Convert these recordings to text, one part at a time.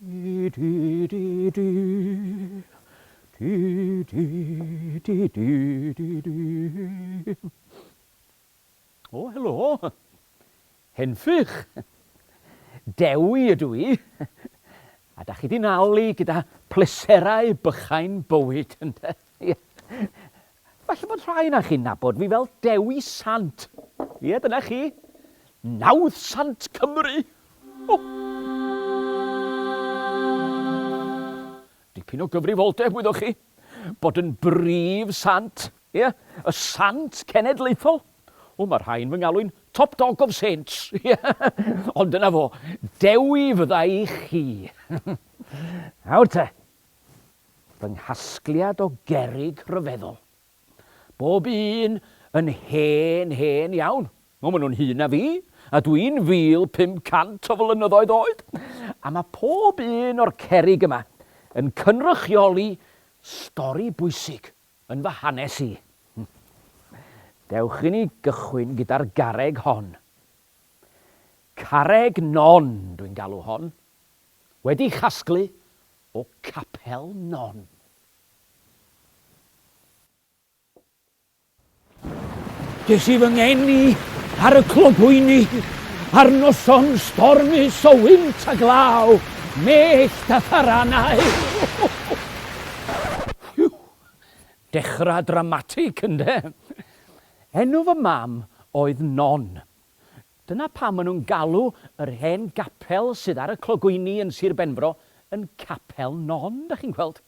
Du, du, du, du. Du, du, du, du, du, du. O, helo. Henffych. Dewi ydw i. A da chi di nalu gyda pleserau bychain bywyd. Falle bod rhai na chi'n nabod fi fel Dewi Sant. Ie, dyna chi. Nawdd Sant Cymru. Oh. Dipyn o gyfrifoldeb wyddoch chi, bod yn brif sant, ie, y sant cenedlaethol. O, mae rhain fy ngalw'n top dog of saints, ie. Ond dyna fo, Dewi fydda i chi. Nawr te, fy nghasgliad o gerrig rhyfeddol. Bob un yn hen iawn. O, maen nhw'n hun na fi, a dwi'n 1500 o flynyddoedd oed. A mae pob un o'r cerrig yma yn cynrychioli stori bwysig yn fy hanes i. Dewch i ni gychwyn gyda'r garreg hon. Carreg Non dwi'n galw hon, wedi chasglu o Capel Non. Des i fy ngeni ar y clogwyni, ar noson stormus o wynt a glaw, mellt a tharanau. Dechrau dramatig, ynde? Enw fy mam oedd Non. Dyna pam maen nhw'n galw yr hen gapel sydd ar y clogwyni yn Sir Benfro yn Capel Non, da chi'n gweld?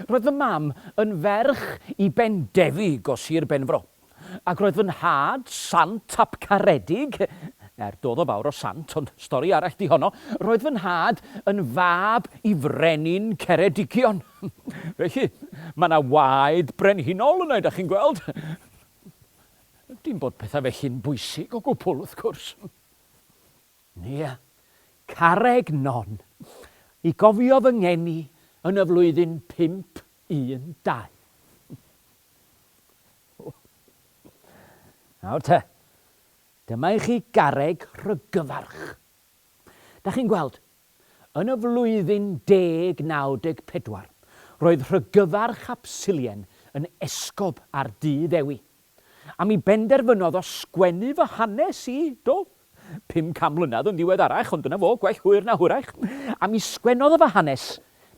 Roedd fy mam yn ferch i Bendefig o Sir Benfro. Ac roedd fy nhad Sant ap Caredig, doedd o fawr o sant, ond stori arall di honno, roedd fy nhad yn fab i frenin Ceredigion. Felly, mae yna waed brenhinol yna, da chi'n gweld? Dim bod pethau felly'n bwysig o gwbl, wrth gwrs. Ie, Carreg Non, i gofio fy ngeni yn y flwyddyn 512. Nawr te, dyma i chi garreg rhygyfarch. Da chi'n gweld, yn y flwyddyn 1094, roedd rhygyfarch Apsilian yn esgob ar dŷ Ddewi. A mi benderfynodd o sgwennu fy hanes i, do, 500 mlynedd yn diweddarach, ond dyna fo, gwell hwyr na hwyrach. A mi sgwennodd o fy hanes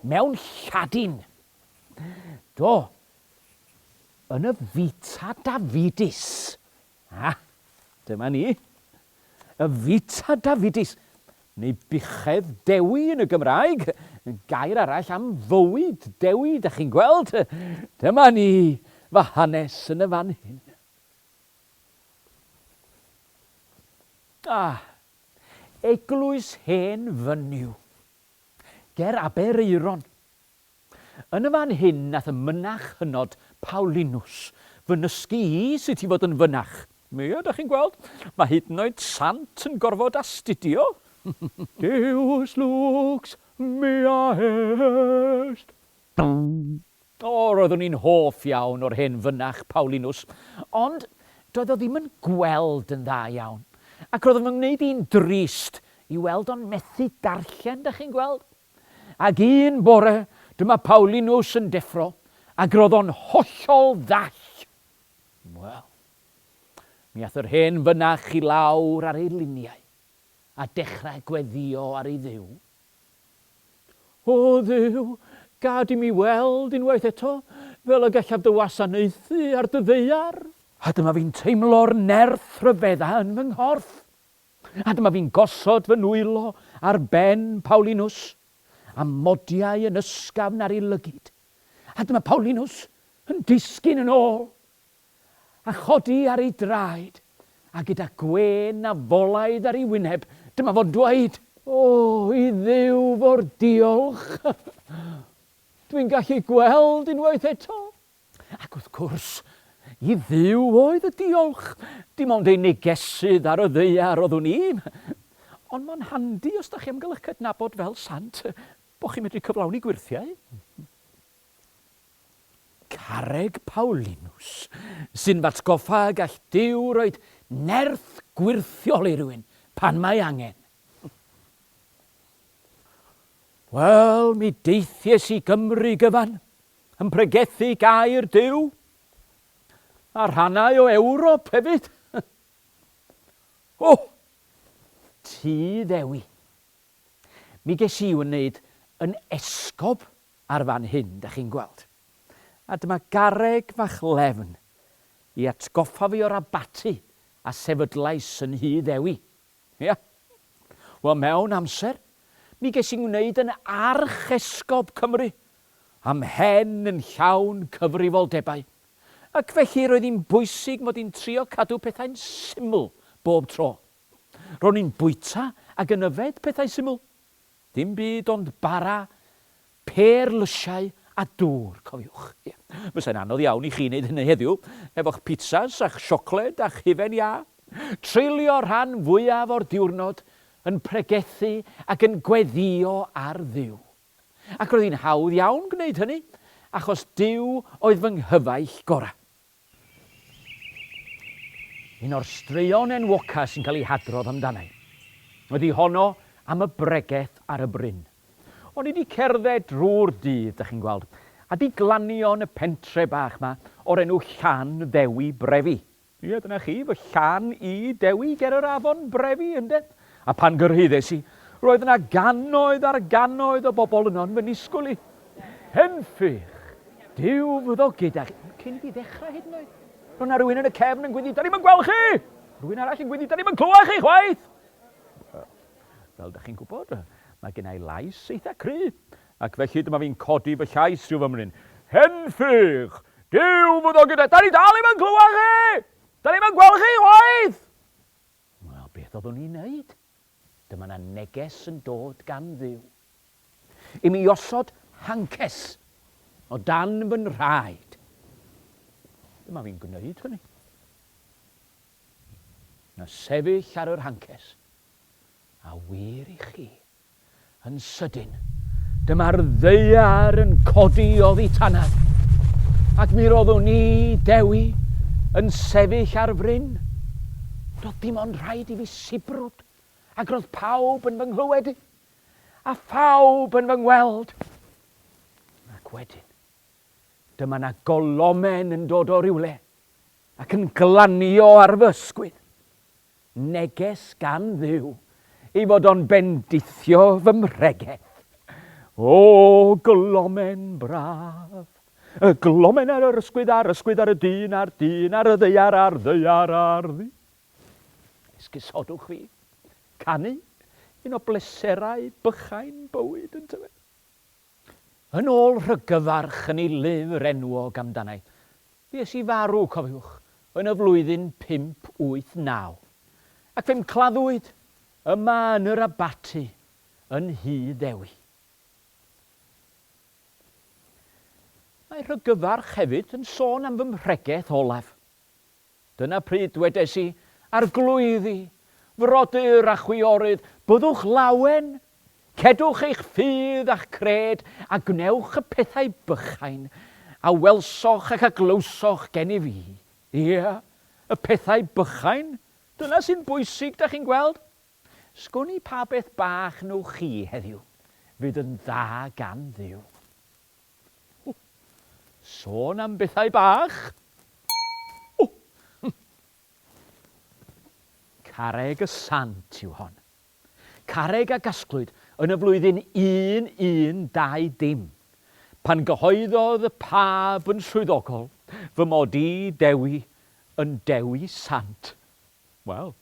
mewn Lladin. Do, yn y Vita Davidis. Dyma ni. Y Vita Davidis, neu buchedd Dewi yn y Gymraeg. Gair arall am fywyd Dewi, da chi'n gweld? Dyma ni, fy hanes yn y fan hyn. Eglwys Hen Fyniw, ger Aberaeron. Yn y fan hyn nath y mynach hynod Paulinus fy nysgu i sut i fod yn fynach. Ie, da chi'n gweld? Mae hyd yn oed sant yn gorfod astudio. Deus lux mea est. Roeddwn i'n hoff iawn o'r hen fynach Paulinus, ond doedd o ddim yn gweld yn dda iawn. Ac roedd yn gwneud un drist i weld o'n methu darllen, da chi'n gweld? Ac un bore, dyma Paulinus yn deffro, ac roedd o'n hollol ddall. Wel, mi ath yr hen fynach i lawr ar ei luniau a dechrau gweddio ar ei dduw. O Dduw, gad i mi weld unwaith eto fel y gallaf dy wasanaethu ar dy ddeiar. A dyma fi'n teimlo'r nerth rhyfedda yn fy nghorff. A dyma fi'n gosod fy nwylo ar ben Paulinus a modiau yn ysgafn ar ei lygid. A dyma Paulinus yn disgyn yn ôl a chodi ar ei draed, a gyda gwen a folaid ar ei wyneb, dyma fo'n dweud, o, i Dduw fo'r diolch. Dwi'n gallu gweld unwaith eto. Ac wrth gwrs, i Dduw oedd y diolch. Dim ond ei negesydd ar y ddeiar oeddwn i. Ond mae'n handi os da chi am gael eich cydnabod fel sant, bo chi'n medru cyflawni gwirthiau. Carreg Paulinus, sy'n fatgoffa gall Duw roed nerth gwirthiol i rywun pan mae angen. Wel, mi deithies i Gymru gyfan, yn pregethu gair Duw, a rhannau o Ewrop hefyd. O, Tŷ Ddewi. Mi ges i wneud yn esgob ar fan hyn, da chi'n gweld. A dyma garreg fach lefn i atgoffa fi o'r abati a sefydlais yn Nhŷ Ddewi. Ia. Wel, mewn amser, mi ges i'n wneud yn archesgob Cymru, am hen yn llawn cyfrifoldebau. Ac felly roedd hi'n bwysig mod i'n trio cadw pethau'n syml bob tro. Ro'n i'n bwyta ac yn yfed pethau syml. Dim byd ond bara, perlysiau a dŵr, cofiwch. Fysa'n anodd iawn i chi wneud hynny heddiw, efo'ch pizzas a'ch siocled a'ch hufen ia. Treulio rhan fwyaf o'r diwrnod yn pregethu ac yn gweddio ar Dduw. Ac roedd hi'n hawdd iawn gwneud hynny, achos Duw oedd fy nghyfaill gorau. Un o'r straeon enwoca sy'n cael ei hadrodd amdana i. Wedi honno am y bregeth ar y bryn. O'n i wedi cerdded drwy'r dydd, da chi'n gweld, a di glanio yn y pentre bach yma o'r enw Llan Ddewi Brefi. Ie, dyna chi, fy Llan i Dewi ger yr afon Brefi, ynde? A pan gyrhaeddes i, roedd yna gannoedd ar gannoedd o bobl yno yn fy nisgwyl i. Henffych, Duw fyddo gyda chi. Cyn i fi ddechrau hyd yn oed. Roedd yna rhywun yn y cefn yn gwyddi, da ni'n gweld chi! Rhywun arall yn gwyddi, da ni'n clywed chi chwaith! Fel da chi'n gwybod, mae gennau lais eitha cry. Ac felly dyma fi'n codi fy llais rhyw fymryn. Henffych, Duw fyddo gyda, da ni dal i'm yn clywed chi! Da ni'n gweld chi chwaith! Wel, beth oeddwn i'n neud? Dyma na neges yn dod gan Dduw. I mi osod hancas o dan fy nrhaed. Dyma fi'n gwneud hynny. Na sefyll ar yr hancas. A wir i chi, yn sydyn, dyma'r ddeiar yn codi oddi tanad. Ac mi roeddwn ni, Dewi, yn sefyll ar fryn. Roedd dim ond rhaid i fi sibrwd, ac roedd pawb yn fy nghlywed i, a phawb yn fy ngweld. Ac wedyn, dyma na golomen yn dod o rywle, ac yn glanio ar fy ysgwydd. Neges gan Dduw, i fod o'n bendithio fy mregeth. O, glomen braf, y glomen ar yr ysgwydd ar y dyn ar dyn, ar y ddeiar ar ddeiar ar ddi. Esgusodwch fi, canu, un o bleserau bychain bywyd yn tyfu. Yn ôl rhygyfarch yn ei lyfr enwog amdanau, fues i farw, cofiwch, yn y flwyddyn 589. Ac fe'n claddwyd yma yn yr abati yn Nhŷ Ddewi. Mae rhygyfarch hefyd yn sôn am fy mhregeth olaf. Dyna pryd wedes i, arglwyddi, frodyr a chwiorydd, byddwch lawen, cedwch eich ffydd a'ch cred, a gwnewch y pethau bychain, a welsoch ac aglwsoch gen i fi. Ie, y pethau bychain, dyna sy'n bwysig, da chi'n gweld? Sgwni pa beth bach nhw chi heddiw, fydd yn dda gan Dduw. Sôn am bethau bach. Carreg y Sant yw hon. Carreg a gasglwyd yn y flwyddyn 1120, pan gyhoeddodd y pab yn swyddogol fy mod i Dewi yn Dewi Sant. Wel,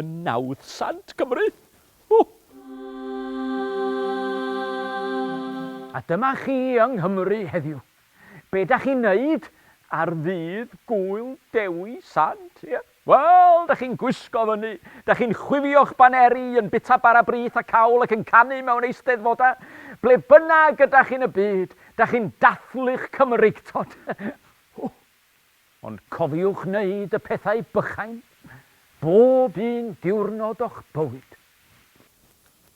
yn Nawdd Sant Cymru. A dyma chi yng Nghymru heddiw. Be da chi'n neud ar ddydd gwyl Dewi Sant? Yeah. Wel, da chi'n gwisgo fyny, da chi'n chwifio'ch baneri yn bita bara brith a cawl ac yn canu mewn eisteddfodau. Ble bynnag ydych chi'n y byd, da chi'n dathlu'ch Cymreigtod. Ond cofiwch wneud y pethau bychain, bob un diwrnod o'ch bywyd.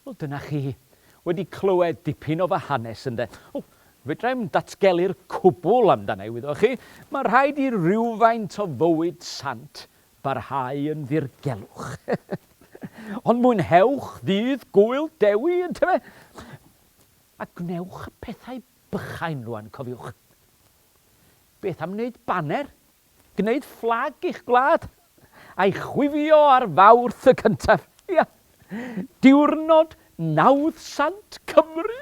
Wel, dyna chi wedi clywed dipyn o fy hanes ynde. Fedrai'm datgelu'r cwbl amdana i, wyddwch chi. Mae rhaid i rywfaint o fywyd sant barhau yn ddirgelwch. Ond mwynhewch ddydd gwyl Dewi, ynte fe? A gnewch y pethau bychain rwan, cofiwch. Beth am wneud baner, gwneud fflag i'ch gwlad, a'i chwifio ar fawrth y cyntaf. Ia. Diwrnod nawdd sant Cymru.